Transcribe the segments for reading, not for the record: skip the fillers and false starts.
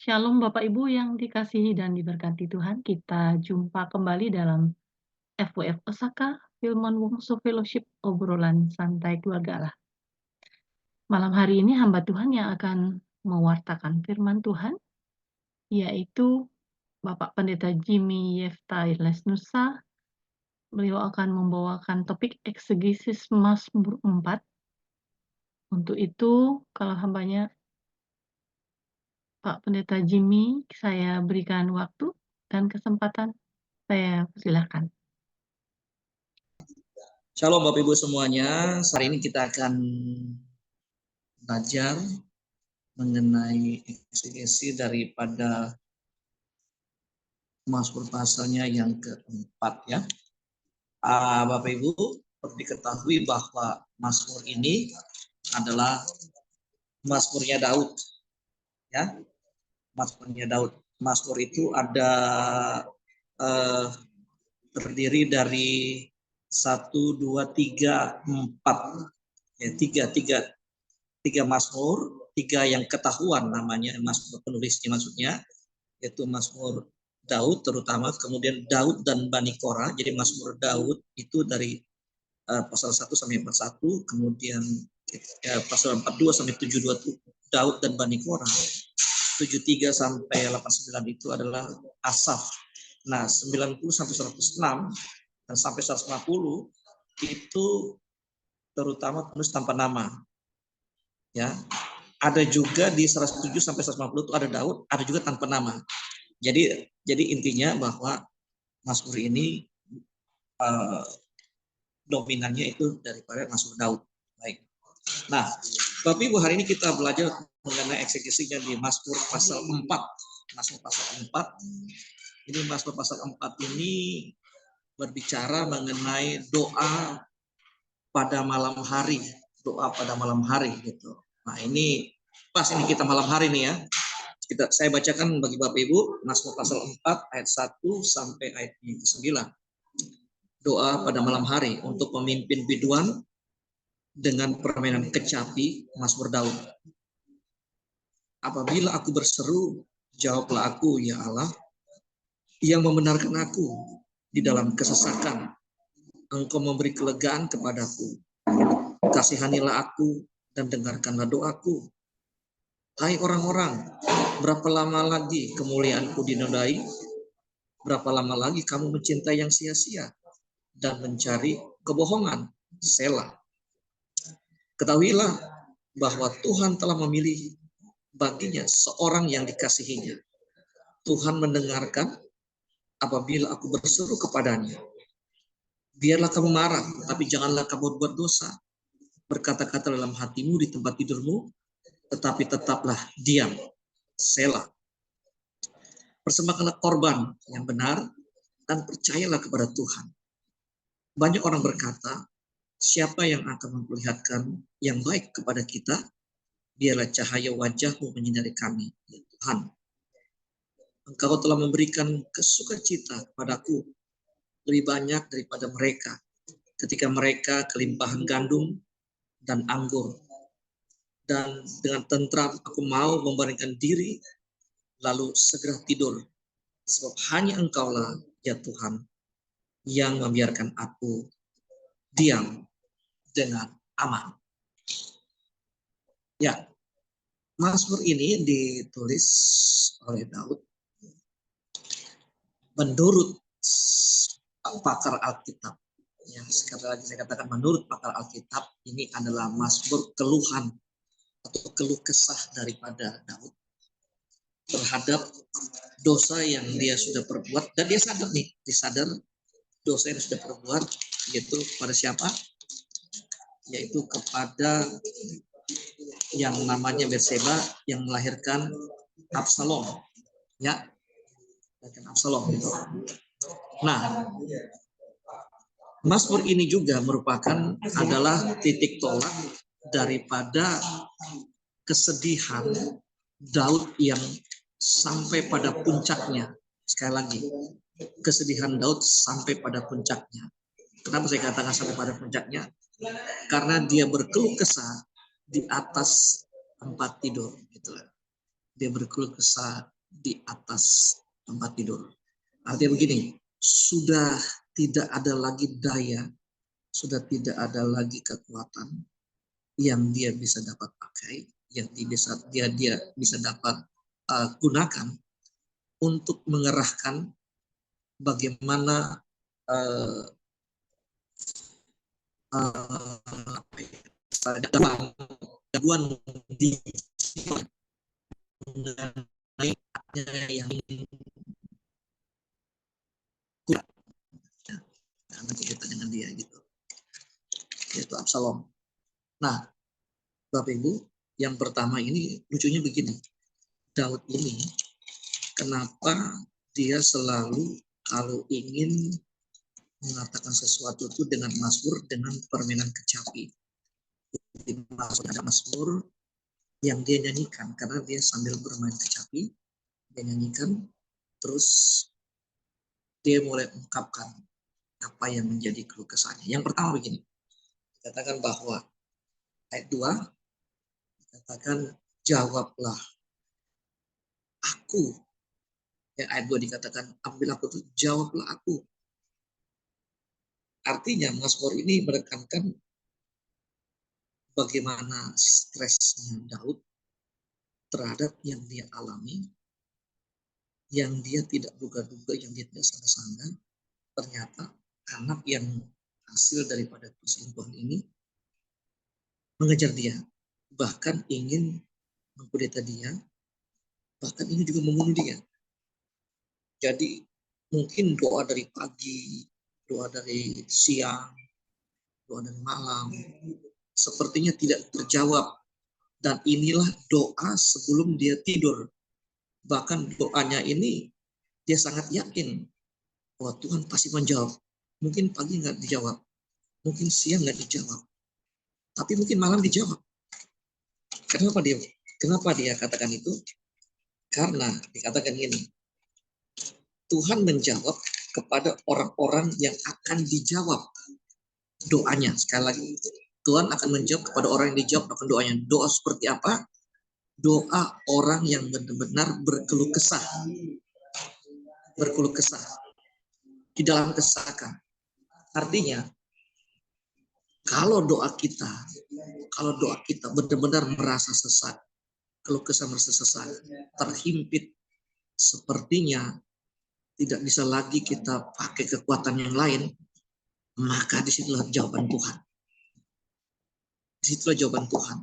Shalom Bapak Ibu yang dikasihi dan diberkati Tuhan, kita jumpa kembali dalam FWF Osaka, Filmon Wongso Fellowship, obrolan santai keluarga Allah. Malam hari ini hamba Tuhan yang akan mewartakan firman Tuhan, yaitu Bapak Pendeta Jimmy Yefta Lesnusa. Beliau akan membawakan topik eksegesis Mazmur 4. Untuk itu, kalau hambanya Pak Pendeta Jimmy, saya berikan waktu dan kesempatan. Saya persilahkan. Shalom Bapak Ibu semuanya, hari ini kita akan belajar mengenai eksegesi daripada Mazmur pasalnya yang keempat ya. Bapak Ibu perlu diketahui bahwa Mazmur ini adalah Mazmurnya Daud ya. Mazmurnya Daud. Mazmur itu ada terdiri dari 1, 2, 3, 4 ya, tiga Mazmur, 3 yang ketahuan namanya Mazmur penulisnya maksudnya, yaitu Mazmur Daud terutama, kemudian Daud dan Bani Korah. Jadi Mazmur Daud itu dari pasal 1 sampai 41, kemudian pasal 42 sampai 72 itu Daud dan Bani Korah. 73 sampai 89 itu adalah Asaf. Nah, 90 sampai 106 dan sampai 150 itu terutama penulis tanpa nama. Ya. Ada juga di 107 sampai 150 itu ada Daud, ada juga tanpa nama. Jadi intinya bahwa Mazmur ini dominannya itu daripada Mazmur Daud. Baik. Nah, Bapak Ibu, hari ini kita belajar mengenai eksegesinya di Mazmur pasal 4. Mazmur pasal 4. Ini Mazmur pasal 4 ini berbicara mengenai doa pada malam hari, doa pada malam hari gitu. Nah, ini pas ini kita malam hari nih ya. Saya bacakan bagi Bapak Ibu Mazmur pasal 4 ayat 1 sampai ayat 9. Doa pada malam hari untuk pemimpin biduan dengan permainan kecapi, Mazmur Daud. Apabila aku berseru, jawablah aku ya Allah, yang membenarkan aku di dalam kesesakan. Engkau memberi kelegaan kepadaku. Kasihanilah aku dan dengarkanlah doaku. Hai orang-orang, berapa lama lagi kemuliaanku dinodai? Berapa lama lagi kamu mencintai yang sia-sia dan mencari kebohongan? Selah. Ketahuilah bahwa Tuhan telah memilih baginya seorang yang dikasihinya. Tuhan mendengarkan apabila aku berseru kepadanya. Biarlah kamu marah, tapi janganlah kamu berbuat dosa. Berkata-kata dalam hatimu di tempat tidurmu, tetapi tetaplah diam. Selah. Persembahkanlah korban yang benar dan percayalah kepada Tuhan. Banyak orang berkata, siapa yang akan memperlihatkan yang baik kepada kita? Biarlah cahaya wajahmu menyinari kami, ya Tuhan. Engkau telah memberikan kesukacita kepadaku lebih banyak daripada mereka, ketika mereka kelimpahan gandum dan anggur. Dan dengan tentram aku mau membaringkan diri, lalu segera tidur. Sebab hanya Engkaulah, ya Tuhan, yang membiarkan aku diam dengan aman. Ya, Mazmur ini ditulis oleh Daud menurut pakar Alkitab. Ya, sekali lagi saya katakan menurut pakar Alkitab, ini adalah Mazmur keluhan atau keluh kesah daripada Daud terhadap dosa yang dia sudah perbuat, dan dia sadar dosa yang sudah perbuat, yaitu kepada siapa? Yaitu kepada yang namanya Batseba yang melahirkan Absalom, ya, Absalom. Nah, Mazmur ini juga merupakan adalah titik tolak daripada kesedihan Daud yang sampai pada puncaknya. Sekali lagi, kesedihan Daud sampai pada puncaknya. Kenapa saya katakan sampai pada puncaknya? Karena dia berkeluh kesah di atas tempat tidur, gitu. dia berkeluh kesah di atas tempat tidur. Artinya begini, sudah tidak ada lagi daya, sudah tidak ada lagi kekuatan yang dia bisa dapat pakai, yang dia bisa dapat gunakan untuk mengerahkan bagaimana uh, gangguan di yang kuat karena cerita dengan dia gitu, yaitu Absalom. Nah, Bapak Ibu, yang pertama ini lucunya begini, Daud ini kenapa dia selalu kalau ingin mengatakan sesuatu itu dengan mazmur, dengan permainan kecapi. Di ada mazmur yang dia nyanyikan karena dia sambil bermain kecapi, dia nyanyikan, terus dia mulai mengungkapkan apa yang menjadi keluh kesahnya. Yang pertama begini, katakan bahwa ayat 2 katakan jawablah aku. Yang ayat 2 dikatakan ambil aku, tuh jawablah aku. Artinya mazmur ini menekankan bagaimana stresnya Daud terhadap yang dia alami, yang dia tidak duga-duga, yang dia tidak sangka-sangka, ternyata anak yang hasil daripada perselingkuhan ini mengejar dia, bahkan ingin mengkudeta dia, bahkan ingin juga membunuh dia. Jadi mungkin doa dari pagi, doa dari siang, doa dari malam, sepertinya tidak terjawab. Dan inilah doa sebelum dia tidur. Bahkan doanya ini dia sangat yakin bahwa Tuhan pasti menjawab. Mungkin pagi nggak dijawab, mungkin siang nggak dijawab, tapi mungkin malam dijawab. Kenapa dia katakan itu? Karena dikatakan ini, Tuhan menjawab kepada orang-orang yang akan dijawab doanya. Sekali lagi, Tuhan akan menjawab kepada orang yang dijawab akan doanya. Doa seperti apa? Doa orang yang benar-benar berkeluh kesah. Berkeluh kesah di dalam kesesakan. Artinya, kalau doa kita benar-benar merasa sesak, keluh kesah merasa sesak, terhimpit, sepertinya tidak bisa lagi kita pakai kekuatan yang lain, maka disitulah jawaban Tuhan. Disitulah jawaban Tuhan.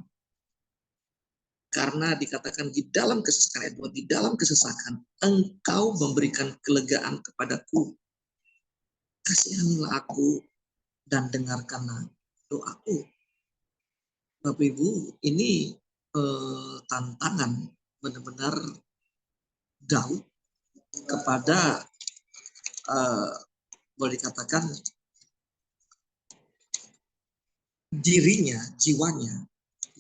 Karena dikatakan di dalam kesesakan, di dalam kesesakan, engkau memberikan kelegaan kepadaku. Kasihanilah aku dan dengarkanlah doaku. Bapak Ibu, ini tantangan benar-benar Daud kepada boleh dikatakan dirinya, jiwanya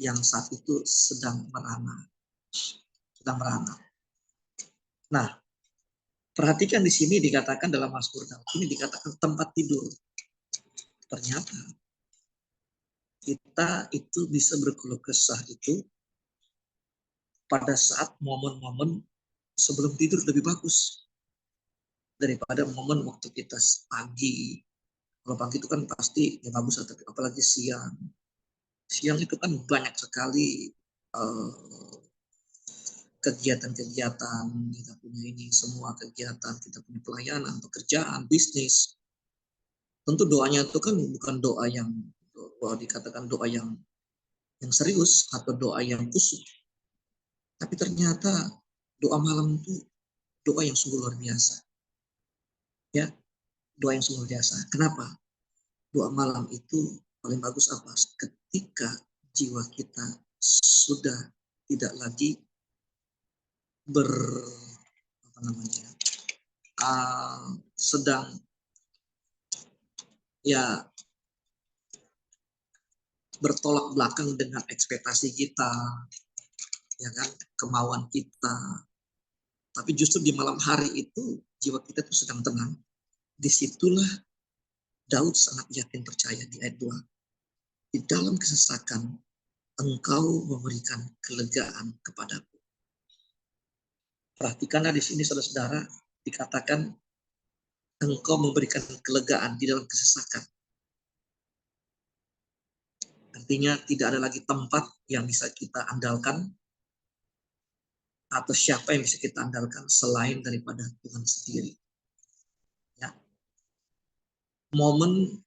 yang saat itu sedang merana. Nah, perhatikan di sini dikatakan dalam Mazmur Daud ini dikatakan tempat tidur. Ternyata kita itu bisa berkeluh kesah itu pada saat momen-momen sebelum tidur lebih bagus daripada momen waktu kita pagi. Kalau pagi itu kan pasti ya bagus, tapi apalagi siang. Siang itu kan banyak sekali kegiatan-kegiatan, kita punya ini semua kegiatan, kita punya pelayanan, pekerjaan, bisnis. Tentu doanya itu kan bukan doa yang dikatakan doa yang serius atau doa yang kusuk. Tapi ternyata doa malam itu doa yang sungguh luar biasa. Ya, doa yang sungguh luar biasa. Kenapa? Doa malam itu paling bagus apa? Ketika jiwa kita sudah tidak lagi sedang ya bertolak belakang dengan ekspektasi kita, ya kan, kemauan kita. Tapi justru di malam hari itu jiwa kita itu sedang tenang. Disitulah Daud sangat yakin percaya di ayat 2. Di dalam kesesakan engkau memberikan kelegaan kepadaku. Perhatikanlah di sini saudara-saudara, dikatakan engkau memberikan kelegaan di dalam kesesakan. Artinya tidak ada lagi tempat yang bisa kita andalkan atau siapa yang bisa kita andalkan selain daripada Tuhan sendiri. Ya. Momen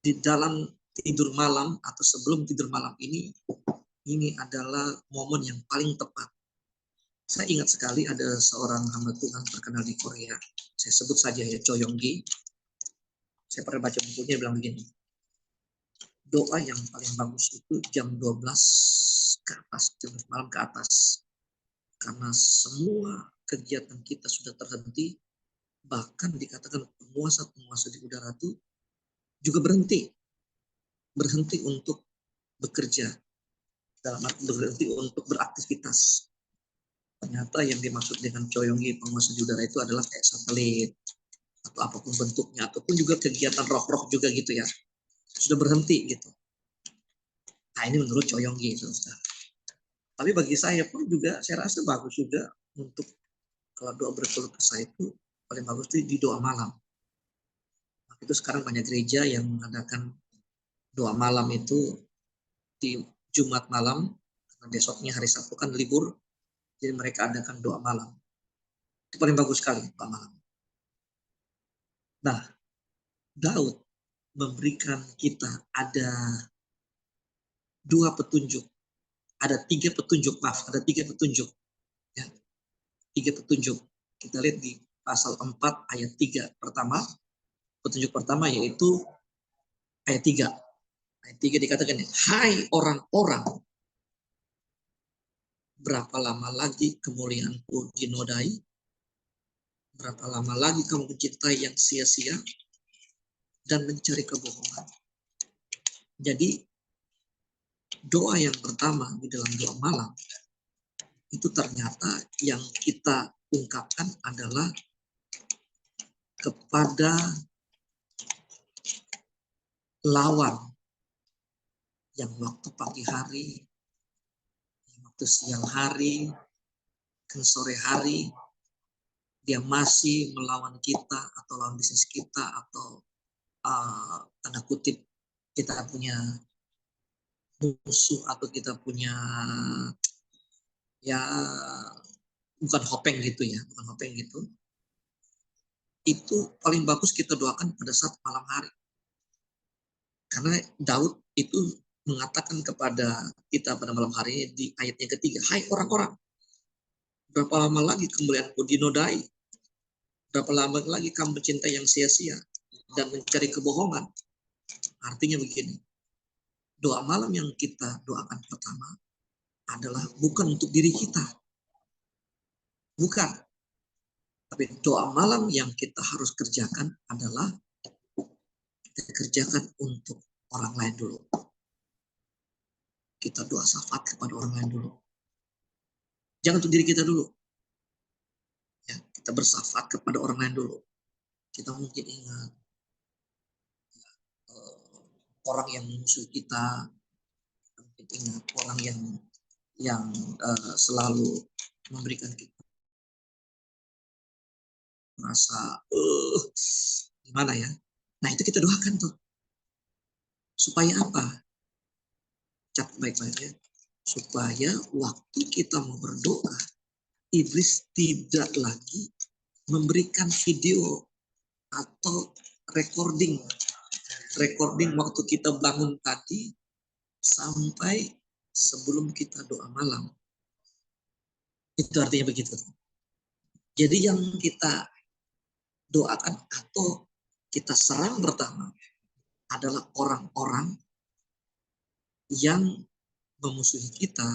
di dalam tidur malam atau sebelum tidur malam ini adalah momen yang paling tepat. Saya ingat sekali ada seorang hamba Tuhan terkenal di Korea. Saya sebut saja ya, Cho Yong-gi. Saya pernah baca bukunya bilang begini. Doa yang paling bagus itu jam 12 ke atas, jam 12 malam ke atas. Karena semua kegiatan kita sudah terhenti, bahkan dikatakan penguasa-penguasa di udara itu juga berhenti untuk bekerja, dalam arti berhenti untuk beraktivitas. Ternyata yang dimaksud dengan Cho Yong-gi penguasa di udara itu adalah kayak satelit atau apapun bentuknya, ataupun juga kegiatan roh-roh juga gitu ya, sudah berhenti gitu. Nah ini menurut Cho Yong-gi. Tapi bagi saya pun juga saya rasa bagus juga untuk kalau doa berkeluh kesah itu paling bagus itu di doa malam. Itu sekarang banyak gereja yang mengadakan doa malam itu di Jumat malam, karena besoknya hari Sabtu kan libur, jadi mereka adakan doa malam. Itu paling bagus sekali doa malam. Nah, Daud memberikan kita ada tiga petunjuk. Ya, tiga petunjuk. Kita lihat di pasal 4 ayat 3 pertama. Petunjuk pertama yaitu ayat 3. Ayat 3 dikatakan, hai orang-orang, berapa lama lagi kemuliaanku dinodai? Berapa lama lagi kamu mencintai yang sia-sia dan mencari kebohongan? Jadi doa yang pertama di dalam doa malam itu ternyata yang kita ungkapkan adalah kepada lawan yang waktu pagi hari, yang waktu siang hari, ke sore hari, dia masih melawan kita atau lawan bisnis kita atau tanda kutip kita punya musuh atau kita punya ya bukan hopeng gitu ya, bukan hopeng gitu. Itu paling bagus kita doakan pada saat malam hari. Karena Daud itu mengatakan kepada kita pada malam hari di ayat yang ketiga, hai orang-orang, berapa lama lagi kemuliaanku dinodai? Berapa lama lagi kamu mencintai yang sia-sia dan mencari kebohongan? Artinya begini, doa malam yang kita doakan pertama adalah bukan untuk diri kita. Bukan. Tapi doa malam yang kita harus kerjakan adalah kita kerjakan untuk orang lain dulu. Kita doa syafaat kepada orang lain dulu. Jangan untuk diri kita dulu. Ya, kita bersyafaat kepada orang lain dulu. Kita mungkin ingat orang yang musuh kita, mungkin ingat orang yang selalu memberikan kita rasa gimana ya. Nah itu kita doakan tuh. Supaya apa? Catat baik-baik ya. Supaya waktu kita mau berdoa, iblis tidak lagi memberikan video atau recording waktu kita bangun tadi sampai sebelum kita doa malam. Itu artinya begitu. Jadi yang kita doakan atau kita serang pertama adalah orang-orang yang memusuhi kita,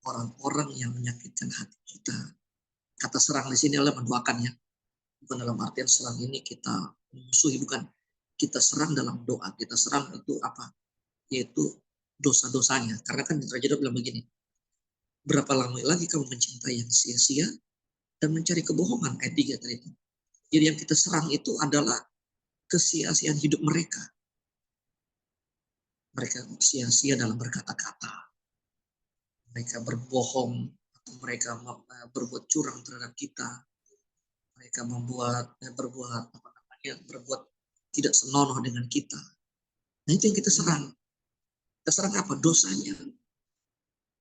orang-orang yang menyakitkan hati kita. Kata serang di sini adalah mendoakannya. Bukan dalam artian serang ini kita memusuhi, bukan. Kita serang dalam doa. Kita serang itu apa? Yaitu dosa-dosanya. Karena kan Raja Daud bilang begini, berapa lama lagi kamu mencintai yang sia-sia dan mencari kebohongan? Ayat 3 tadi itu. Jadi yang kita serang itu adalah kesia-siaan hidup mereka. Mereka sia-sia dalam berkata-kata. Mereka berbohong mereka berbuat curang terhadap kita, mereka berbuat tidak senonoh dengan kita. Nah, itu yang kita serang. Kita serang apa? Dosanya.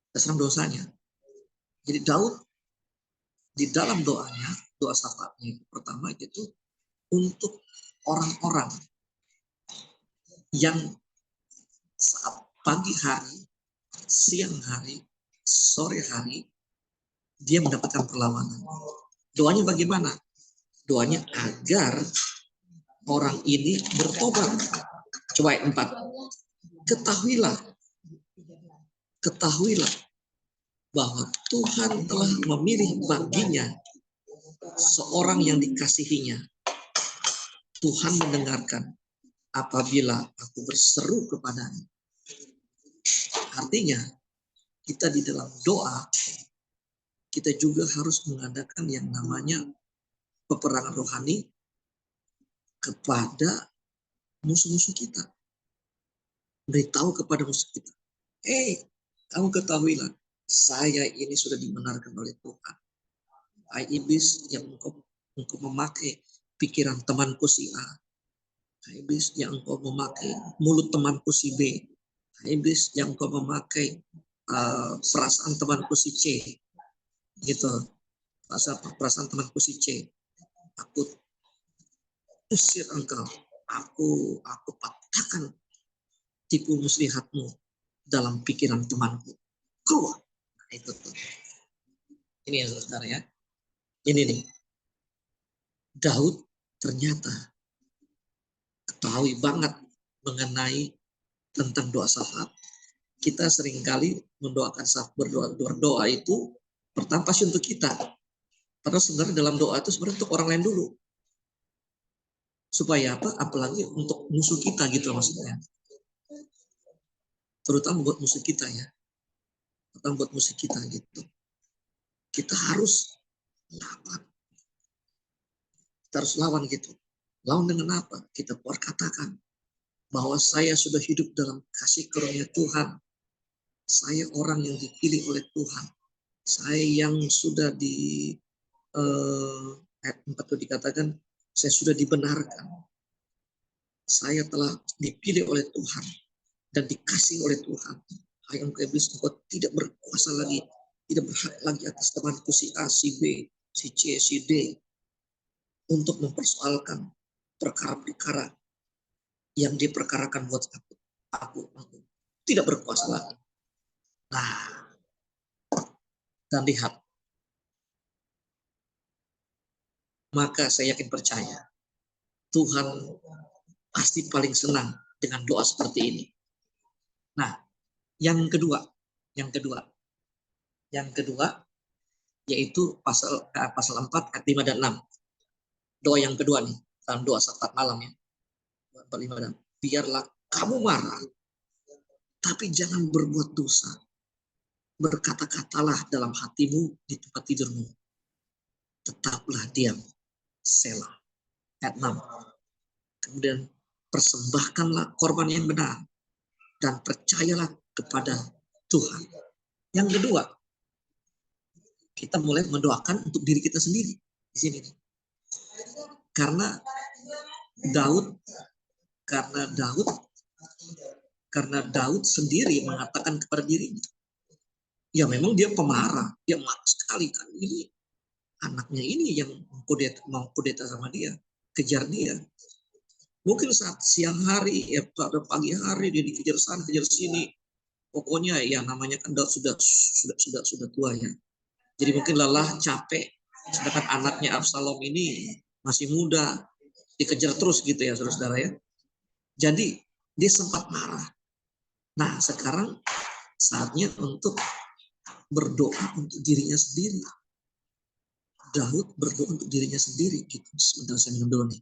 Kita serang dosanya. Jadi Daud di dalam doanya, doa syafaatnya pertama itu untuk orang-orang yang saat pagi hari, siang hari, sore hari, dia mendapatkan perlawanan. Doanya bagaimana? Doanya agar orang ini bertobat. Coba ayat 4. Ketahuilah bahwa Tuhan telah memilih baginya seorang yang dikasihinya. Tuhan mendengarkan apabila aku berseru kepadanya. Artinya, kita di dalam doa, kita juga harus mengadakan yang namanya peperangan rohani kepada musuh-musuh kita. Beritahu kepada musuh kita, kamu ketahuilah, saya ini sudah dibenarkan oleh Tuhan. Hai iblis yang engkau memakai pikiran temanku si A. Hai iblis yang engkau memakai mulut temanku si B. Hai iblis yang engkau memakai perasaan temanku si C. Gitu. Perasaan temanku si C. Aku usir engkau. Aku patahkan tipu muslihatmu dalam pikiran temanku. Keluar. Nah, itu tuh. Ini ya saudara ya. Ini nih. Daud ternyata ketahui banget mengenai tentang doa syafaat. Kita seringkali mendoakan berdoa itu pertama pasti untuk kita. Padahal sebenarnya dalam doa itu sebenarnya untuk orang lain dulu. Supaya apa? Apalagi untuk musuh kita gitu maksudnya. Terutama buat musuh kita ya. Terutama buat musuh kita gitu. Kita harus lawan. Kita harus lawan gitu. Lawan dengan apa? Kita katakan bahwa saya sudah hidup dalam kasih karunia Tuhan. Saya orang yang dipilih oleh Tuhan. Saya yang sudah di ayat 4 itu dikatakan, saya sudah dibenarkan. Saya telah dipilih oleh Tuhan dan dikasih oleh Tuhan. Hai engkau iblis, engkau tidak berkuasa lagi, tidak berhak lagi atas temanku si A, si B, si C, si D untuk mempersoalkan perkara-perkara yang diperkarakan buat aku tidak berkuasa lagi. Nah, dan lihat, maka saya yakin percaya Tuhan pasti paling senang dengan doa seperti ini. Nah, yang kedua yaitu pasal 4 ayat 5 dan 6. Doa yang kedua nih, dalam doa syafaat malam ya. 4, 5 dan 6. Biarlah kamu marah, tapi jangan berbuat dosa. Berkata-katalah dalam hatimu di tempat tidurmu. Tetaplah diam. Selah. Ayat 6. Kemudian persembahkanlah korban yang benar dan percayalah kepada Tuhan. Yang kedua, kita mulai mendoakan untuk diri kita sendiri di sini. Karena Daud sendiri mengatakan kepada dirinya, ya memang dia pemarah, dia marah sekali kan, ini anaknya ini yang mau kudeta sama dia, kejar dia. Mungkin saat siang hari, ya pada pagi hari dia dikejar sana, kejar sini. Pokoknya ya namanya kan Daud sudah tua ya. Jadi mungkin lelah, capek. Sedangkan anaknya Absalom ini masih muda, dikejar terus gitu ya saudara-saudara ya. Jadi dia sempat marah. Nah sekarang saatnya untuk berdoa untuk dirinya sendiri. Daud berdoa untuk dirinya sendiri gitu. Sebentar saya minum dulu nih.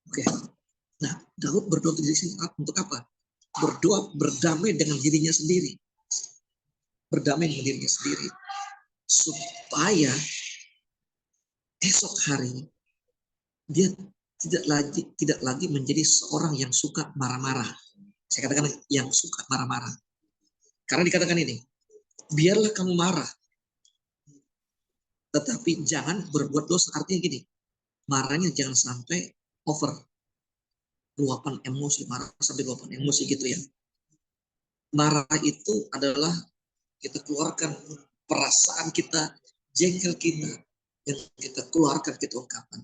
Oke. Nah, Daud berdoa untuk dirinya sendiri untuk apa? Berdoa berdamai dengan dirinya sendiri. Berdamai dengan dirinya sendiri. Supaya esok hari dia tidak lagi menjadi seorang yang suka marah-marah. Saya katakan yang suka marah-marah. Karena dikatakan ini, Biarlah kamu marah, tetapi jangan berbuat dosa. Artinya gini, marahnya jangan sampai over, luapan emosi, marah sampai luapan emosi gitu ya. Marah itu adalah kita keluarkan perasaan kita, jengkel kita, yang kita keluarkan, kita ungkapkan.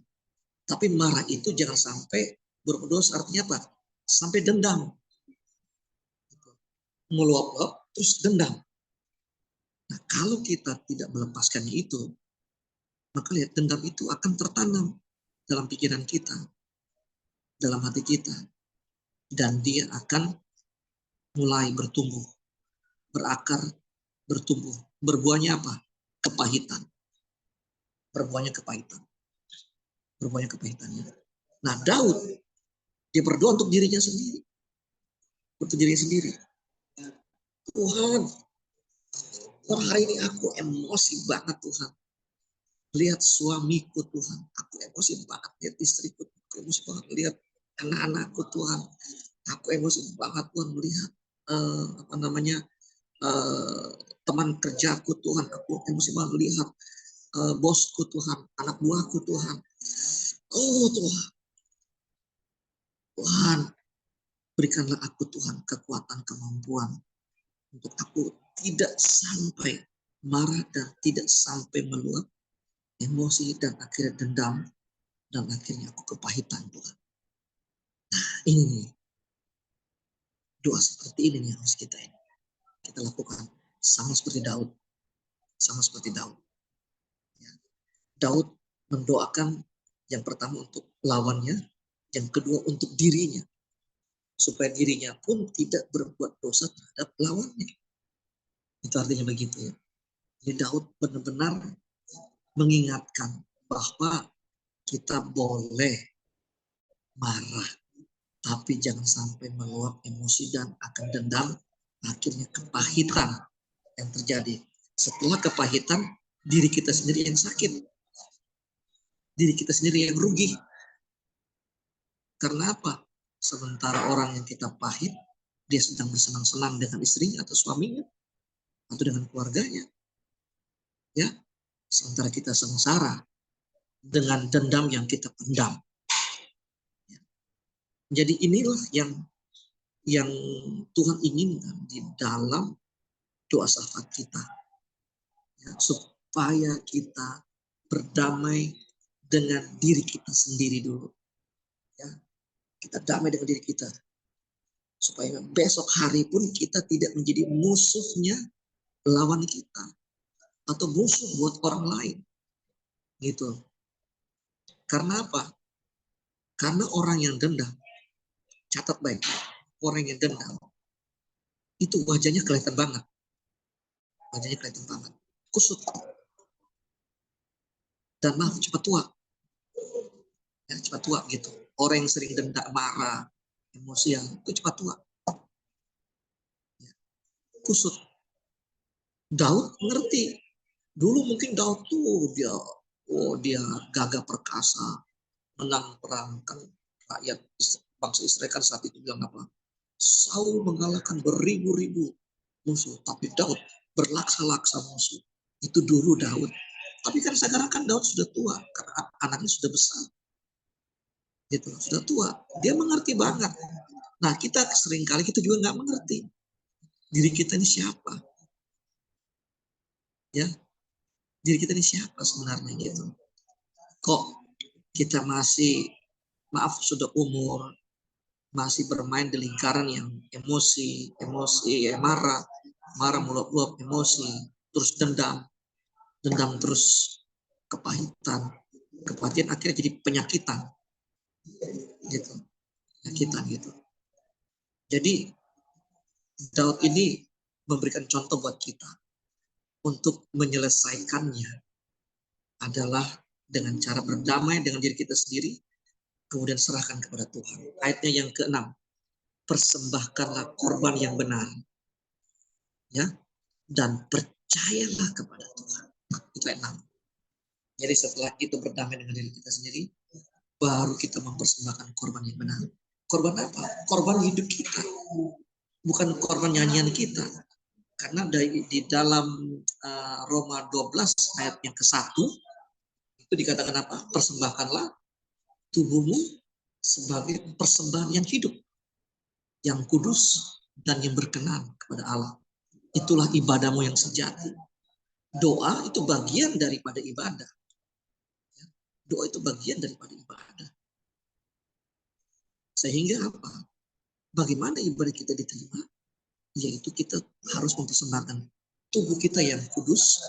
Tapi marah itu jangan sampai berbuat dosa. Artinya apa? Sampai dendam, meluap-luap, terus dendam. Nah, kalau kita tidak melepaskannya itu, maka lihat dendam itu akan tertanam dalam pikiran kita, dalam hati kita, dan dia akan mulai bertumbuh, berakar, bertumbuh. Berbuahnya apa? Kepahitan. Berbuahnya kepahitan. Berbuahnya kepahitannya. Nah, Daud, dia berdoa untuk dirinya sendiri. Untuk dirinya sendiri. Tuhan, hari ini aku emosi banget Tuhan. Lihat suamiku Tuhan. Aku emosi banget lihat istriku. Aku emosi banget lihat anak-anakku Tuhan. Aku emosi banget Tuhan melihat apa namanya teman kerjaku Tuhan. Aku emosi banget melihat bosku Tuhan, anak buahku Tuhan. Oh Tuhan, Tuhan berikanlah aku Tuhan kekuatan, kemampuan untuk aku tidak sampai marah dan tidak sampai meluap emosi dan akhirnya dendam dan akhirnya aku kepahitan Tuhan. Nah, ini nih, doa seperti ini nih harus kita lakukan sama seperti Daud, sama seperti Daud. Ya. Daud mendoakan yang pertama untuk lawannya, yang kedua untuk dirinya, supaya dirinya pun tidak berbuat dosa terhadap lawannya. Itu artinya begitu ya. Jadi Daud benar-benar mengingatkan bahwa kita boleh marah, tapi jangan sampai meluap emosi dan akan dendam, akhirnya kepahitan yang terjadi. Setelah kepahitan, diri kita sendiri yang sakit, diri kita sendiri yang rugi. Karena apa? Sementara orang yang kita pahit, dia sedang bersenang-senang dengan istrinya atau suaminya, atau dengan keluarganya. Ya, sementara kita sengsara dengan dendam yang kita pendam. Jadi inilah yang Tuhan inginkan di dalam doa syafaat kita, ya, supaya kita berdamai dengan diri kita sendiri dulu, ya, kita damai dengan diri kita, supaya besok hari pun kita tidak menjadi musuhnya lawan kita atau musuh buat orang lain, gitu. Karena apa? Karena orang yang dendam, catat baik, orang yang dendam itu wajahnya kelihatan banget, kusut dan maaf cepat tua, ya, cepat tua gitu. Orang yang sering dendam, marah, emosi yang itu cepat tua, ya, kusut. Daud ngerti. Dulu mungkin Daud tuh dia gagah perkasa, menang perang kan, rakyat bangsa Israel kan saat itu bilang apa? Saul mengalahkan beribu-ribu musuh, tapi Daud berlaksa-laksa musuh. Itu dulu Daud. Tapi kan sekarang kan Daud sudah tua, karena anaknya sudah besar. Gitu, sudah tua. Dia mengerti banget. Nah, kita seringkali kita juga nggak mengerti diri kita ini siapa. Ya, diri kita ini siapa sebenarnya gitu. Kok kita masih, maaf sudah umur, masih bermain di lingkaran yang emosi, marah, meluap-luap emosi, terus dendam terus kepahitan, akhirnya jadi penyakitan, gitu, penyakitan gitu. Jadi Daud ini memberikan contoh buat kita untuk menyelesaikannya adalah dengan cara berdamai dengan diri kita sendiri, kemudian serahkan kepada Tuhan. Ayatnya yang ke-6, persembahkanlah korban yang benar, ya, dan percayalah kepada Tuhan. Itu ayat 6. Jadi setelah itu berdamai dengan diri kita sendiri, baru kita mempersembahkan korban yang benar. Korban apa? Korban hidup kita, bukan korban nyanyian kita, Karena di dalam Roma 12 ayat yang ke-1 itu dikatakan apa? Persembahkanlah tubuhmu sebagai persembahan yang hidup, yang kudus, dan yang berkenan kepada Allah. Itulah ibadahmu yang sejati. Doa itu bagian daripada ibadah. Doa itu bagian daripada ibadah. Sehingga apa? Bagaimana ibadah kita diterima? Yaitu kita harus mempersembahkan tubuh kita yang kudus,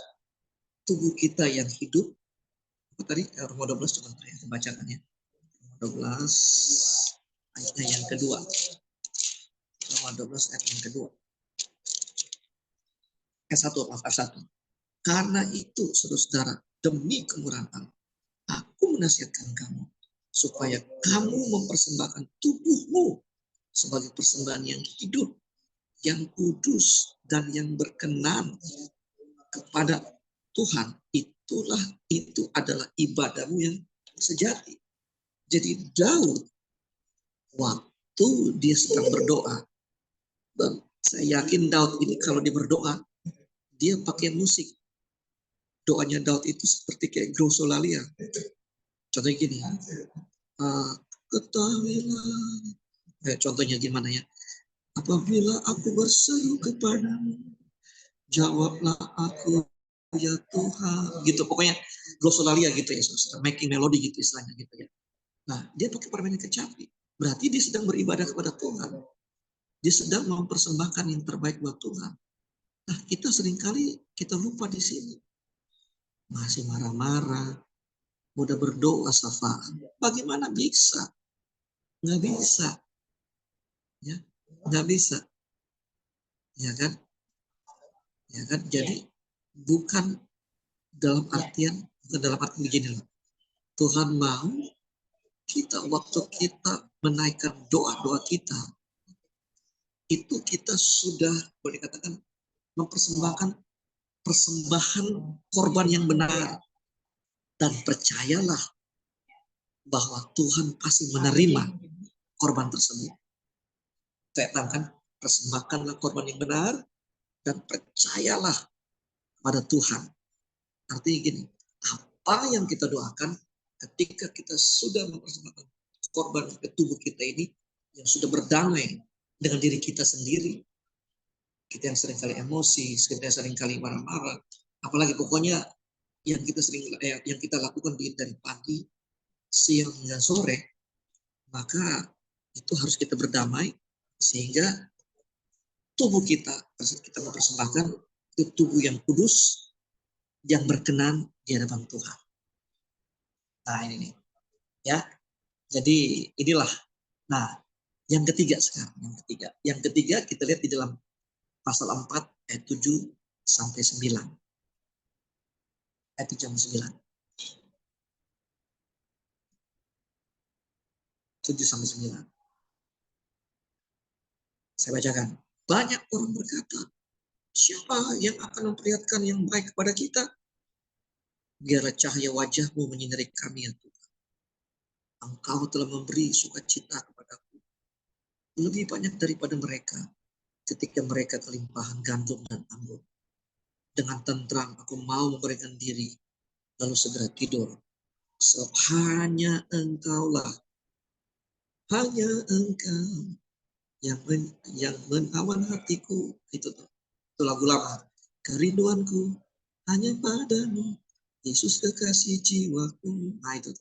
tubuh kita yang hidup. Apa tadi? Roma 12 cuma saya bacakan ya. Roma 12 ayatnya yang kedua. Roma 12 ayat yang kedua. Ayat 1, maaf, ayat 1. Karena itu, saudara-saudara, demi kemurahan Allah, aku menasihatkan kamu supaya kamu mempersembahkan tubuhmu sebagai persembahan yang hidup, yang kudus, dan yang berkenan kepada Tuhan. Itu adalah ibadahmu yang sejati. Jadi Daud, waktu dia sedang berdoa, dan saya yakin Daud ini kalau dia berdoa, dia pakai musik. Doanya Daud itu seperti kayak glosolalia. Contohnya gini, ketahuilah. Contohnya gimana ya? Apabila aku berseru kepadamu, jawablah aku ya Tuhan. Gitu, pokoknya glosolalia gitu ya, making melody gitu istilahnya gitu ya. Nah, dia pakai permainan kecapi. Berarti dia sedang beribadah kepada Tuhan. Dia sedang mempersembahkan yang terbaik buat Tuhan. Nah, kita seringkali kita lupa di sini. Masih marah-marah, mudah berdoa syafa'at. Bagaimana bisa? Nggak bisa. Ya, nggak bisa. Ya kan? Ya kan? Jadi bukan dalam artian begini loh. Tuhan mau kita waktu kita menaikkan doa-doa kita, itu kita sudah boleh katakan mempersembahkan persembahan korban yang benar, dan percayalah bahwa Tuhan pasti menerima korban tersebut. Saya katakan persembahkanlah korban yang benar dan percayalah pada Tuhan. Artinya gini, apa yang kita doakan ketika kita sudah mempersembahkan korban ke tubuh kita ini yang sudah berdamai dengan diri kita sendiri. Kita yang seringkali emosi, kita yang seringkali marah-marah, apalagi pokoknya yang kita lakukan dari pagi, siang hingga sore, maka itu harus kita berdamai sehingga tubuh kita mempersembahkan itu tubuh yang kudus, yang berkenan di hadapan Tuhan. Nah ini nih, ya. Jadi inilah. Nah, yang ketiga sekarang, yang ketiga kita lihat di dalam pasal 4 ayat 7 sampai 9. Ayat 7 sampai 9. 7 sampai 9. Saya bacakan. Banyak orang berkata, siapa yang akan memperlihatkan yang baik kepada kita? Biarlah cahaya wajahmu menyinari kami ya Tuhan. Engkau telah memberi sukacita kepadaku lebih banyak daripada mereka ketika mereka kelimpahan gandum dan anggur. Dengan tentram aku mau memberikan diri, lalu segera tidur. So, hanya engkaulah, hanya engkau yang menawan hatiku. Itu lagu lama. Kerinduanku hanya padamu, Yesus kekasih jiwaku. Nah itu.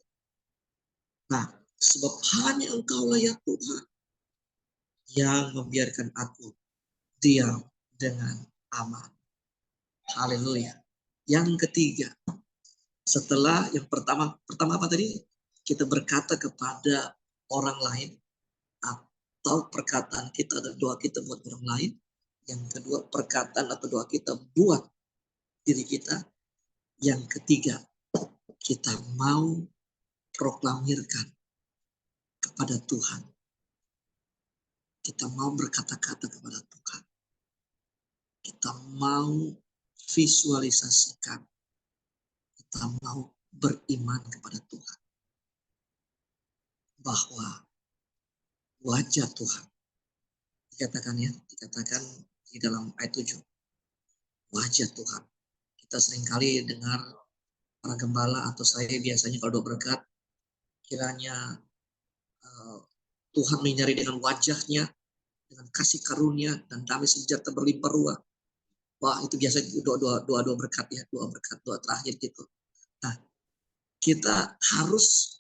Nah, sebab hanya engkaulah ya Tuhan yang membiarkan aku diam dengan aman. Haleluya. Yang ketiga, setelah yang pertama apa tadi? Kita berkata kepada orang lain, atau perkataan kita dan doa kita buat orang lain. Yang kedua, perkataan atau doa kita buat diri kita. Yang ketiga, kita mau proklamirkan kepada Tuhan. Kita mau berkata-kata kepada Tuhan. Kita mau visualisasikan. Kita mau beriman kepada Tuhan. Bahwa wajah Tuhan dikatakan di dalam ayat 7. wajah Tuhan. Kita seringkali dengar para gembala atau saya biasanya kalau doa berkat, kiranya Tuhan menyinari dengan wajahnya, dengan kasih karunia dan damai sejahtera berlimpah ruah. Wah, itu biasa doa berkat ya, doa berkat, doa terakhir gitu. Nah, kita harus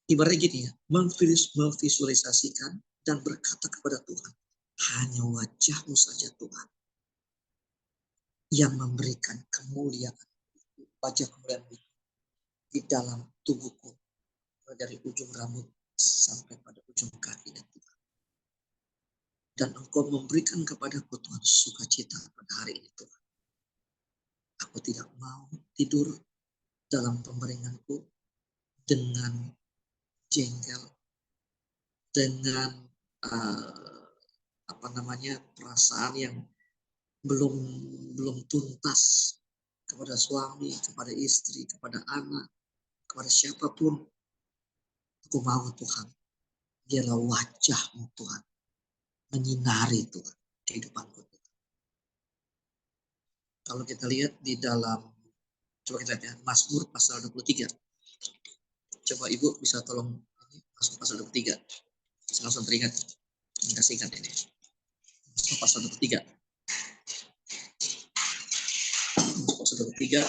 ibaratnya gini ya, memvisualisasikan dan berkata kepada Tuhan, hanya wajahmu saja Tuhan yang memberikan kemuliaan, wajah kemuliaan di dalam tubuhku, dari ujung rambut sampai pada ujung kakinya Tuhan. Dan Engkau memberikan kepadaku Tuhan sukacita pada hari ini Tuhan. Aku tidak mau tidur dalam pembaringanku dengan jengkel, dengan perasaan yang belum tuntas kepada suami, kepada istri, kepada anak, kepada siapapun. Aku mau Tuhan, biarlah wajah-Mu Tuhan menyinari Tuhan kehidupanku. Kalau kita lihat di dalam, coba kita lihat ya, Mazmur pasal 23. Coba Ibu bisa tolong Mazmur pasal 23. Saya langsung teringat, kasih ingat ini. Mazmur pasal 23. Pasal 23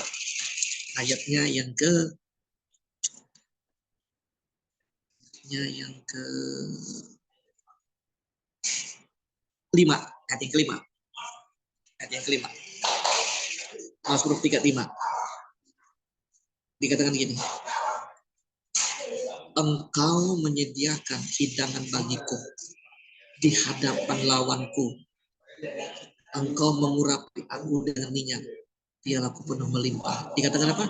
ayatnya yang ke 5, ayat yang kelima. Ayat yang kelima. Mazmur 35. Dikatakan gini. Engkau menyediakan hidangan bagiku di hadapan lawanku. Engkau mengurapi aku dengan minyak. Pialaku penuh melimpah. Dikatakan apa?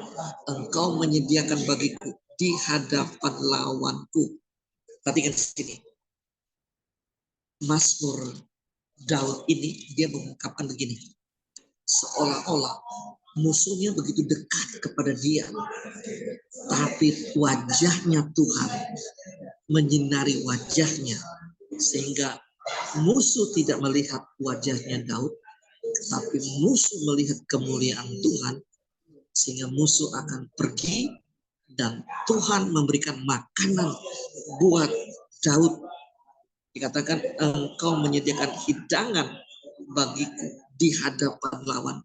Engkau menyediakan bagiku di hadapan lawanku. Perhatikan di sini. Mazmur Daud ini dia mengungkapkan begini. Seolah-olah musuhnya begitu dekat kepada dia. Tapi wajahnya Tuhan menyinari wajahnya. Sehingga musuh tidak melihat wajahnya Daud. Tapi musuh melihat kemuliaan Tuhan. Sehingga musuh akan pergi. Dan Tuhan memberikan makanan buat Daud. Dikatakan engkau menyediakan hidangan bagiku di hadapan lawan.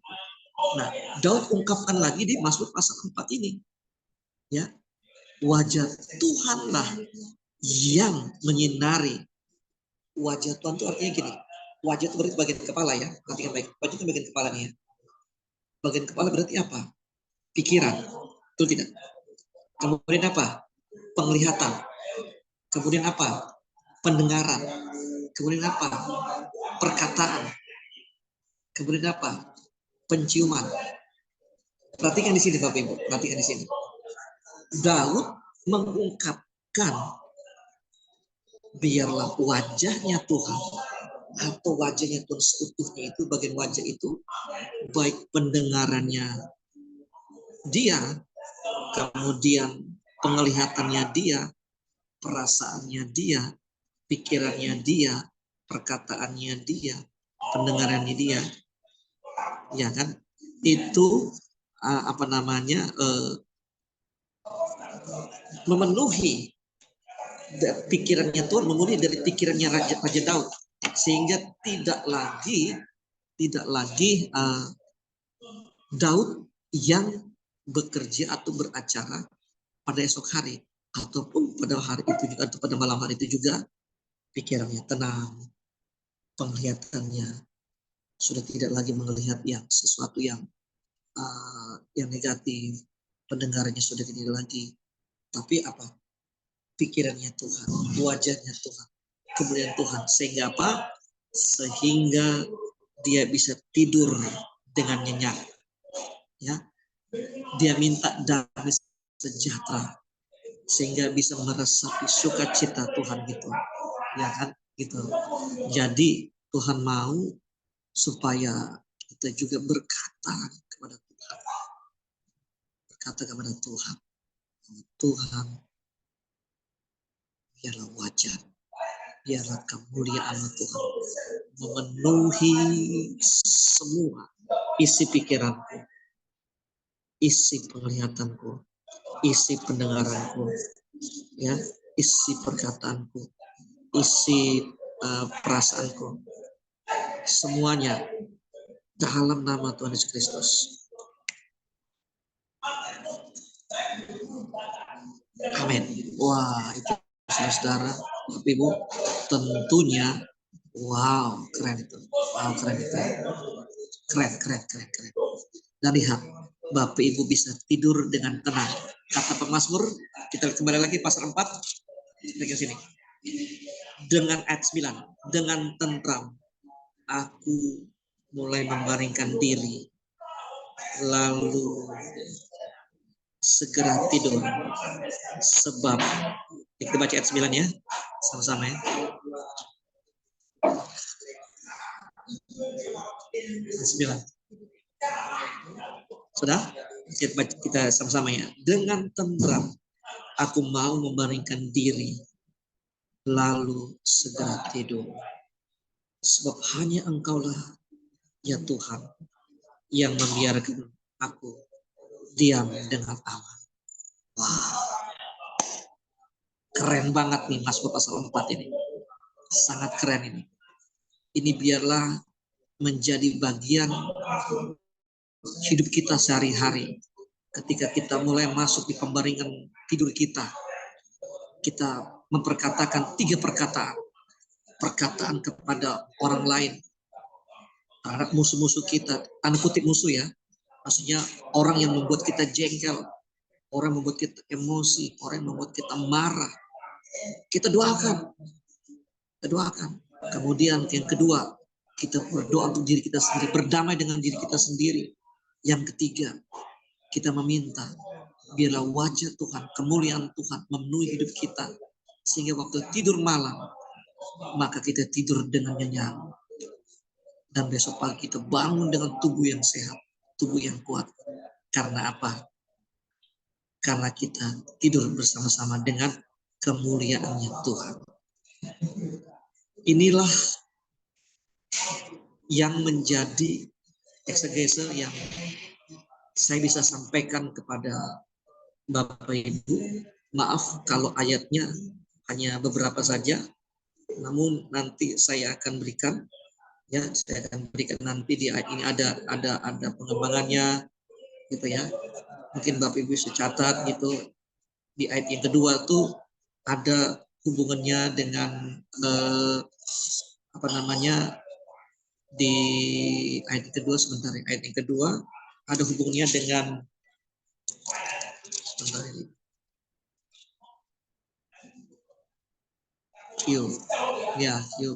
Nah, Daud ungkapkan lagi di Mazmur pasal 4 ini. Ya, wajah Tuhanlah yang menyinari. Wajah Tuhan itu artinya gini. Wajah itu berarti bagian kepala ya. Perhatikan baik. Wajah itu bagian kepala nih ya. Bagian kepala berarti apa? Pikiran. Betul tidak? Kemudian apa? Penglihatan. Kemudian apa? Pendengaran. Kemudian apa? Perkataan. Kemudian apa? Penciuman. Perhatikan di sini Bapak Ibu. Perhatikan di sini. Daud mengungkapkan biarlah wajahnya Tuhan atau wajahnya Tuhan seutuhnya itu, bagian wajah itu baik pendengarannya dia, kemudian penglihatannya dia, perasaannya dia, pikirannya dia, perkataannya dia, pendengarannya dia, ya kan? Itu memenuhi pikirannya Tuhan, memenuhi dari pikirannya Raja Daud, sehingga tidak lagi Daud yang bekerja atau beracara pada esok hari ataupun pada hari itu juga atau pada malam hari itu juga pikirannya tenang, penglihatannya sudah tidak lagi melihat yang sesuatu yang negatif, pendengarannya sudah tidak lagi, tapi apa? Pikirannya Tuhan, wajahnya Tuhan, kemuliaan Tuhan, sehingga apa? Sehingga dia bisa tidur dengan nyenyak, ya. Dia minta damai sejahtera sehingga bisa meresapi sukacita Tuhan gitu, ya kan? Gitu. Jadi Tuhan mau supaya kita juga berkata kepada Tuhan, Tuhan, biarlah wajah, biarlah kemuliaan Tuhan memenuhi semua isi pikiranku, isi penglihatanku, isi pendengaranku, ya, isi perkataanku, isi perasaanku, semuanya dalam nama Tuhan Yesus Kristus. Amin. Wah, itu saudara, Ibu, tentunya, wow, keren itu. Wow, keren itu. Keren. Dan lihat, Bapak Ibu bisa tidur dengan tenang. Kata pemazmur, kita kembali lagi pasal 4, bagian sini. Dengan ayat 9, dengan tentram, aku mulai membaringkan diri, lalu segera tidur. Sebab, kita baca ayat 9 ya, sama-sama ya. Ayat 9. Sudah? Kita sama-sama ya. Dengan tentram, aku mau membaringkan diri, lalu segera tidur. Sebab hanya Engkaulah, ya Tuhan, yang membiarkan aku diam dengan aman. Wow. Keren banget nih Mazmur pasal 4 ini. Sangat keren ini. Ini biarlah menjadi bagian hidup kita sehari-hari. Ketika kita mulai masuk di pembaringan tidur kita memperkatakan 3 perkataan. Perkataan kepada orang lain, terhadap musuh-musuh kita, tanda kutip musuh ya, maksudnya orang yang membuat kita jengkel, orang yang membuat kita emosi, orang yang membuat kita marah, kita doakan. Kemudian yang kedua, kita berdoa untuk diri kita sendiri, berdamai dengan diri kita sendiri. Yang ketiga, kita meminta biarlah wajah Tuhan, kemuliaan Tuhan memenuhi hidup kita, sehingga waktu tidur malam maka kita tidur dengan nyenyak. Dan besok pagi kita bangun dengan tubuh yang sehat, tubuh yang kuat. Karena apa? Karena kita tidur bersama-sama dengan kemuliaannya Tuhan. Inilah yang menjadi eksegese yang saya bisa sampaikan kepada Bapak Ibu. Maaf kalau ayatnya hanya beberapa saja, namun nanti saya akan berikan, ya, saya akan berikan nanti di ayat ini ada pengembangannya, gitu ya. Mungkin Bapak Ibu bisa catat gitu. Di ayat yang kedua tuh ada hubungannya dengan di ayat yang kedua, sebentar ya. Ayat yang kedua ada hubungannya dengan, sebentar ini.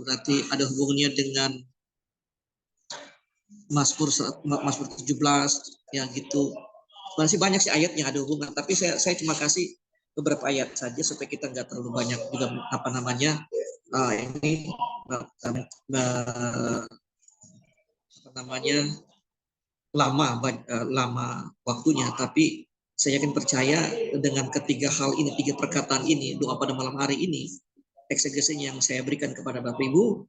Berarti ada hubungannya dengan Mazmur 17 ya gitu. Masih banyak sih ayatnya ada hubungan, tapi saya cuma kasih beberapa ayat saja supaya kita nggak terlalu banyak juga ini lama waktunya, tapi saya yakin percaya dengan ketiga hal ini, 3 perkataan ini, doa pada malam hari ini, eksegesinya yang saya berikan kepada Bapak Ibu,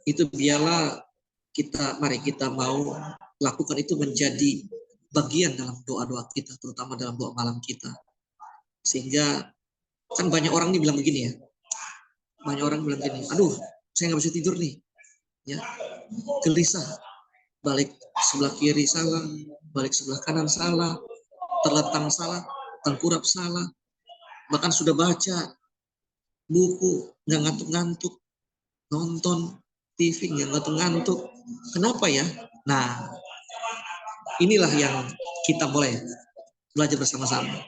itu biarlah mari kita mau lakukan itu menjadi bagian dalam doa-doa kita, terutama dalam doa malam kita. Sehingga kan banyak orang nih bilang begini ya, aduh saya nggak bisa tidur nih, ya, gelisah, balik sebelah kiri salah, balik sebelah kanan salah, terlentang salah, tengkurap salah, bahkan sudah baca buku nggak ngantuk-ngantuk, nonton TV nggak ngantuk-ngantuk. Kenapa ya? Nah, inilah yang kita mulai belajar bersama-sama.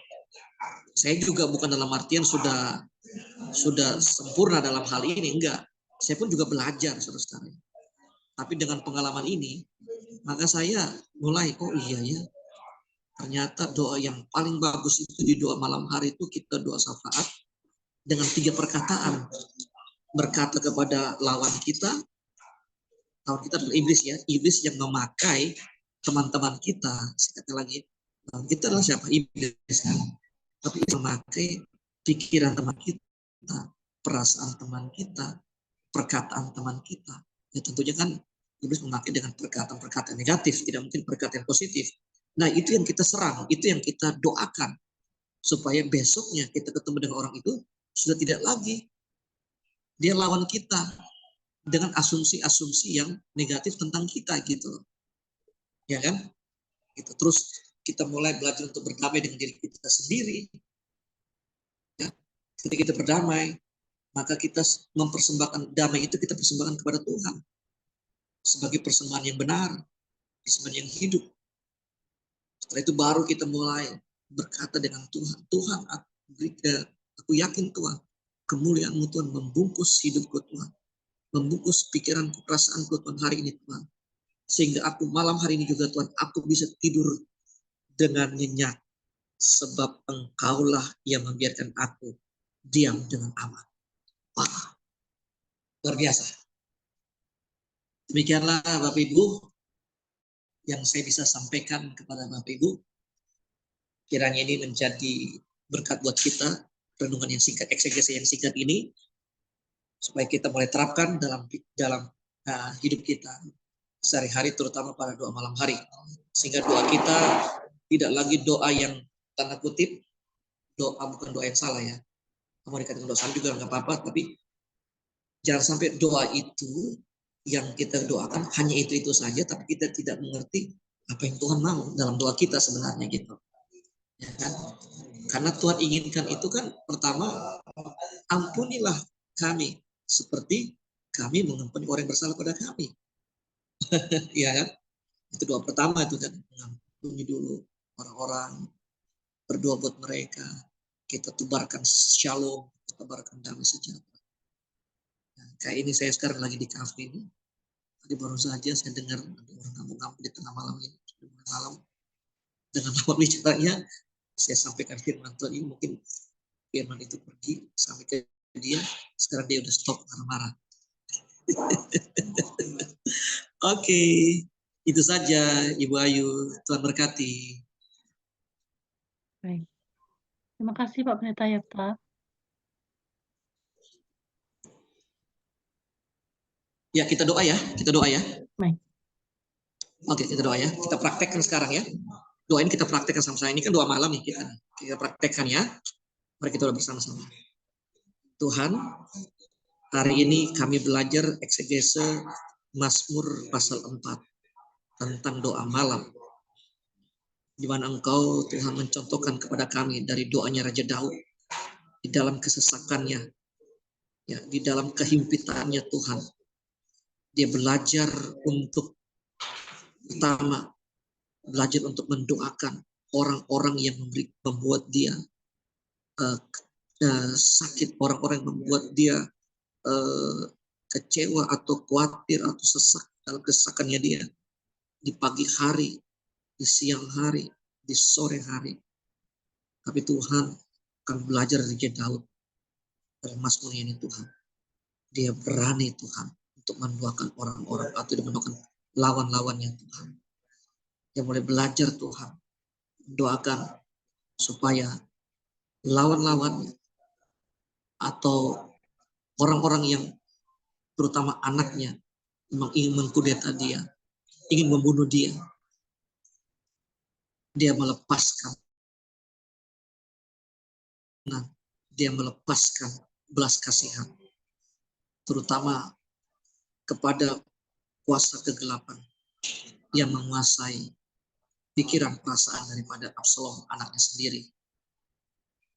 Saya juga bukan dalam artian sudah sempurna dalam hal ini, enggak. Saya pun juga belajar, saudara-saudara. Tapi dengan pengalaman ini, maka saya mulai, oh iya ya, ternyata doa yang paling bagus itu di doa malam hari itu kita doa syafaat dengan 3 perkataan. Berkata kepada lawan kita adalah iblis ya, iblis yang memakai teman-teman kita. Saya kata lagi, kita adalah siapa? Iblis kan. Tapi memakai pikiran teman kita, perasaan teman kita, perkataan teman kita. Ya tentunya kan Iblis memakai dengan perkataan-perkataan negatif, tidak mungkin perkataan positif. Nah, itu yang kita serang, itu yang kita doakan. Supaya besoknya kita ketemu dengan orang itu, sudah tidak lagi dia lawan kita dengan asumsi-asumsi yang negatif tentang kita gitu. Ya kan? Gitu. Terus kita mulai belajar untuk berdamai dengan diri kita sendiri. Ya. Ketika kita berdamai, maka kita mempersembahkan damai itu, kita persembahkan kepada Tuhan sebagai persembahan yang benar, persembahan yang hidup. Setelah itu baru kita mulai berkata dengan Tuhan, Tuhan aku yakin Tuhan, kemuliaan-Mu Tuhan membungkus hidupku Tuhan, membungkus pikiranku, perasaanku Tuhan hari ini Tuhan. Sehingga aku malam hari ini juga Tuhan, aku bisa tidur dengan nyenyak. Sebab Engkaulah yang membiarkan aku diam dengan aman. Wah, luar biasa. Demikianlah Bapak Ibu yang saya bisa sampaikan kepada Bapak Ibu. Kiranya ini menjadi berkat buat kita, renungan yang singkat, eksegese yang singkat ini, supaya kita mulai terapkan dalam hidup kita sehari-hari, terutama pada doa malam hari. Sehingga doa kita tidak lagi doa yang tanda kutip, bukan doa yang salah ya. Mau dikatakan doa salah juga nggak apa-apa, tapi jangan sampai doa itu yang kita doakan hanya itu saja, tapi kita tidak mengerti apa yang Tuhan mau dalam doa kita sebenarnya gitu. Ya kan? Karena Tuhan inginkan itu kan pertama, ampunilah kami seperti kami mengampuni orang yang bersalah pada kami. Ya kan? Itu doa pertama itu kan, mengampuni dulu orang-orang, berdoa buat mereka, kita tebarkan shalom, kita tebarkan damai sejahtera. Nah, kayak ini saya sekarang lagi di kafe ini, tadi baru saja saya dengar ada orang ngomong-ngomong di tengah malam ini, malam dengan lawan bicaranya, saya sampaikan firman Tuhan ini, mungkin firman itu pergi sampai ke dia, sekarang dia udah stop marah-marah. Oke, itu saja Ibu Ayu, Tuhan berkati. Baik. Terima kasih Pak Pendeta Yepta. Ya, kita doa ya, kita doa ya. Baik. Oke, kita doa ya. Kita praktekkan sekarang ya. Doain kita praktekkan sama-sama. Ini kan doa malam nih kita. Kita praktekkan ya. Mari kita doa bersama-sama. Tuhan, hari ini kami belajar eksegese Mazmur pasal 4 tentang doa malam. Di mana Engkau Tuhan mencontohkan kepada kami dari doanya Raja Daud di dalam kesesakannya, ya, di dalam kehimpitannya Tuhan. Dia belajar untuk pertama belajar untuk mendoakan orang-orang yang membuat dia sakit, orang-orang yang membuat dia kecewa atau khawatir atau sesak dalam kesesakannya dia di pagi hari, di siang hari, di sore hari. Tapi Tuhan akan belajar dari Daud, dari Mazmur ini Tuhan. Dia berani Tuhan untuk mendoakan orang-orang atau mendoakan lawan-lawannya Tuhan. Dia mulai belajar Tuhan, doakan supaya lawan-lawannya atau orang-orang yang terutama anaknya memang ingin mengkudeta dia, ingin membunuh dia. Dia melepaskan belas kasihan, terutama kepada kuasa kegelapan yang menguasai pikiran perasaan daripada Absalom, anaknya sendiri.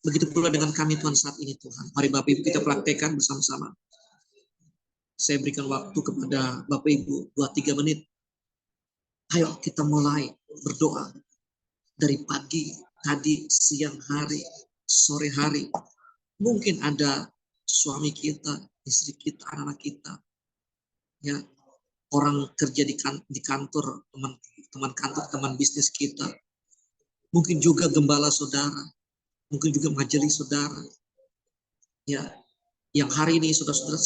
Begitu pula dengan kami Tuhan saat ini Tuhan. Mari Bapak Ibu kita praktekkan bersama-sama. Saya berikan waktu kepada Bapak Ibu 2-3 menit. Ayo kita mulai berdoa dari pagi, tadi, siang hari, sore hari. Mungkin ada suami kita, istri kita, anak-anak kita, ya, orang kerja di kantor, teman kantor, teman bisnis kita. Mungkin juga gembala saudara, mungkin juga majelis saudara, ya, yang hari ini saudara-saudara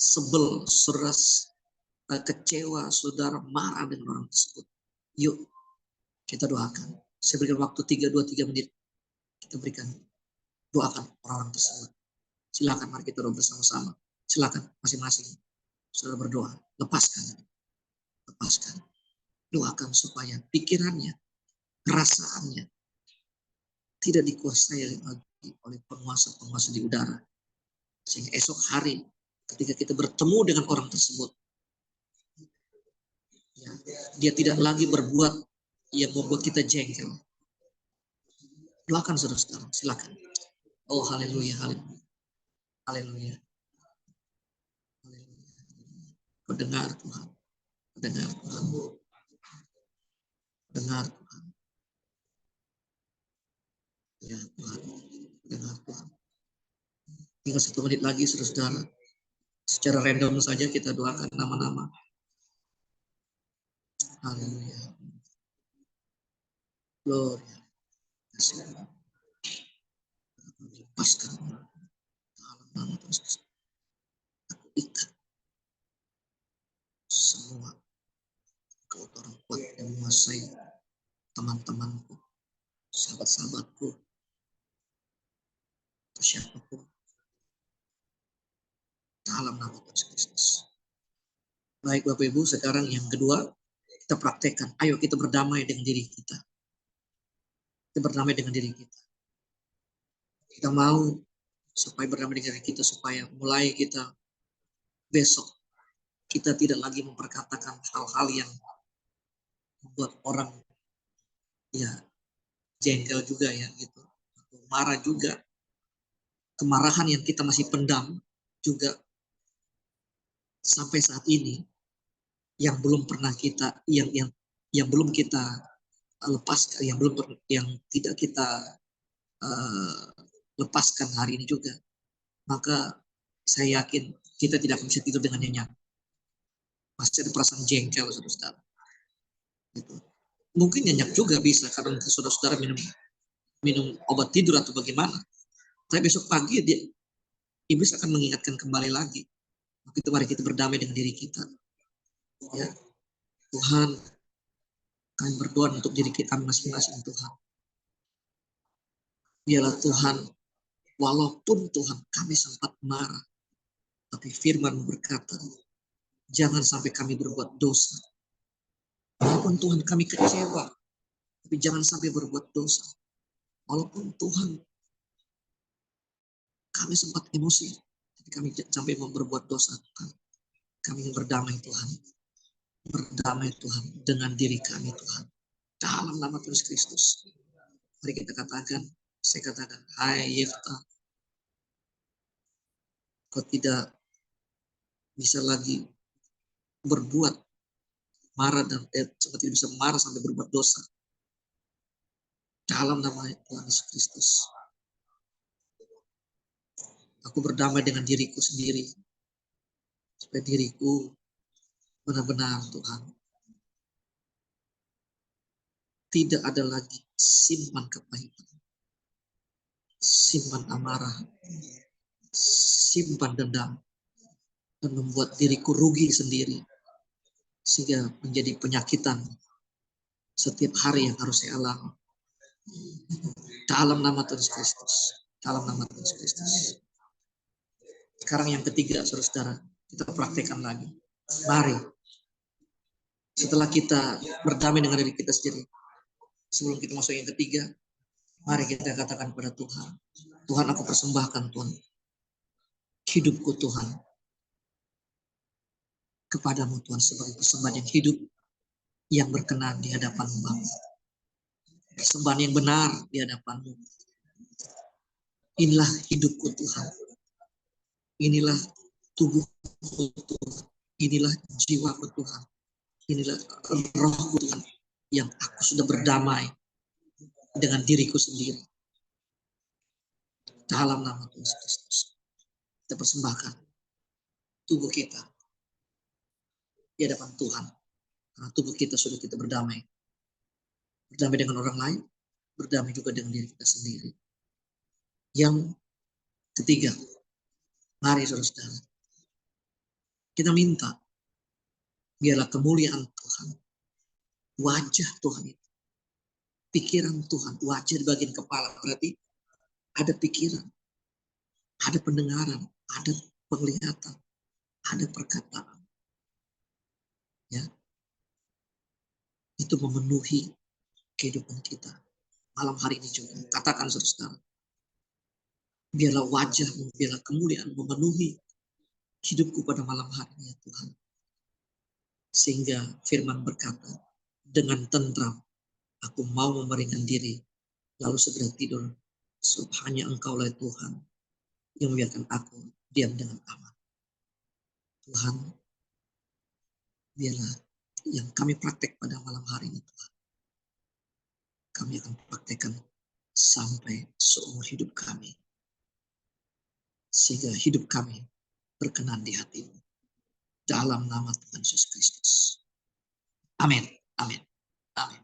sebel, saudara kecewa, saudara marah dengan orang tersebut. Yuk kita doakan. Saya berikan waktu 2-3 menit. Kita berikan, doakan orang-orang tersebut. Silakan mari kita doa bersama-sama. Silakan masing-masing saudara berdoa. Lepaskan. lepaskan. Doakan supaya pikirannya, perasaannya tidak dikuasai lagi oleh penguasa-penguasa di udara. Sehingga esok hari ketika kita bertemu dengan orang tersebut, ya, dia tidak lagi berbuat yang membuat kita jengkel. Doakan saudara-saudara, silakan. Oh haleluya, haleluya, haleluya. Kau dengar Tuhan, dengar Tuhan, dengar Tuhan, ya Tuhan, dengar Tuhan. Tinggal 1 menit lagi saudara-saudara. Secara random saja kita doakan nama-nama. Haleluya. Gloria. Kasih. Lepaskan dalam nama Tuhan Yesus. Aku ikat semua keotoran kuat yang menguasai teman-temanku, sahabat-sahabatku, atau siapapun. Dalam nama Tuhan Kristus. Baik Bapak Ibu, sekarang yang kedua, kita praktekkan. Ayo kita berdamai dengan diri kita. Kita berdamai dengan diri kita. Kita mau supaya berdamai dengan diri kita, supaya mulai kita besok, kita tidak lagi memperkatakan hal-hal yang membuat orang ya jengkel juga ya gitu. Marah juga. Kemarahan yang kita masih pendam juga sampai saat ini yang belum pernah kita yang belum kita lepaskan, yang tidak kita lepaskan hari ini juga, maka saya yakin kita tidak akan bisa tidur dengan nyenyak. Pasti ada perasaan jengkel, saudara-saudara. Gitu. Mungkin nyenyak juga bisa karena saudara-saudara minum obat tidur atau bagaimana. Tapi besok pagi iblis akan mengingatkan kembali lagi. Maka itu mari kita berdamai dengan diri kita. Ya, Tuhan, kami berdoa untuk diri kita masing-masing Tuhan. Biarlah Tuhan, walaupun Tuhan kami sempat marah, tapi firman berkata, jangan sampai kami berbuat dosa. Walaupun Tuhan kami kecewa, tapi jangan sampai berbuat dosa. Walaupun Tuhan kami sempat emosi, tapi kami sampai berbuat dosa. Kami berdamai Tuhan. Berdamai Tuhan dengan diri kami Tuhan. Dalam nama Tuhan Kristus. Mari kita katakan, saya katakan, hai Yefta, kau tidak bisa lagi berbuat marah dan tidak bisa marah sampai berbuat dosa. Dalam nama Tuhan Yesus Kristus. Aku berdamai dengan diriku sendiri. Supaya diriku benar-benar Tuhan. Tidak ada lagi simpan kepahitan. Simpan amarah. Simpan dendam. Dan membuat diriku rugi sendiri. Sehingga menjadi penyakitan. Setiap hari yang harus saya alami. Dalam nama Tuhan Kristus. Dalam nama Tuhan Kristus. Sekarang yang ketiga, saudara-saudara, kita praktekkan lagi. Mari, setelah kita berdamai dengan diri kita sendiri, sebelum kita masuk yang ketiga, mari kita katakan kepada Tuhan, Tuhan aku persembahkan Tuhan, hidupku Tuhan, kepadamu Tuhan sebagai persembahan yang hidup, yang berkenan di hadapan-Mu Bapa. Persembahan yang benar di hadapan-Mu. Inilah hidupku Tuhan. Inilah tubuhku Tuhan. Inilah jiwaku Tuhan. Inilah rohku Tuhan. Yang aku sudah berdamai dengan diriku sendiri. Dalam nama Tuhan Kristus. Kita persembahkan tubuh kita di hadapan Tuhan. Karena tubuh kita sudah kita berdamai. Berdamai dengan orang lain. Berdamai juga dengan diri kita sendiri. Yang ketiga. Mari saudara-saudara. Kita minta. Biarlah kemuliaan Tuhan. Wajah Tuhan itu. Pikiran Tuhan. Wajah di bagian kepala. Berarti ada pikiran. Ada pendengaran. Ada penglihatan. Ada perkataan. Ya. itu memenuhi kehidupan kita. Malam hari ini juga, katakan saudara, biarlah wajah-Mu, biarlah kemuliaan memenuhi hidupku pada malam hari ini ya Tuhan. Sehingga firman berkata, dengan tentram aku mau memeringkan diri, lalu segera tidur. Sebab hanya Engkaulah Tuhan yang membiarkan aku diam dengan aman. Tuhan, biarlah yang kami praktek pada malam hari ini Tuhan, kami akan praktekkan sampai seumur hidup kami. Sehingga hidup kami berkenan di hati-Mu. Dalam nama Tuhan Yesus Kristus. Amin. Amin. Amin.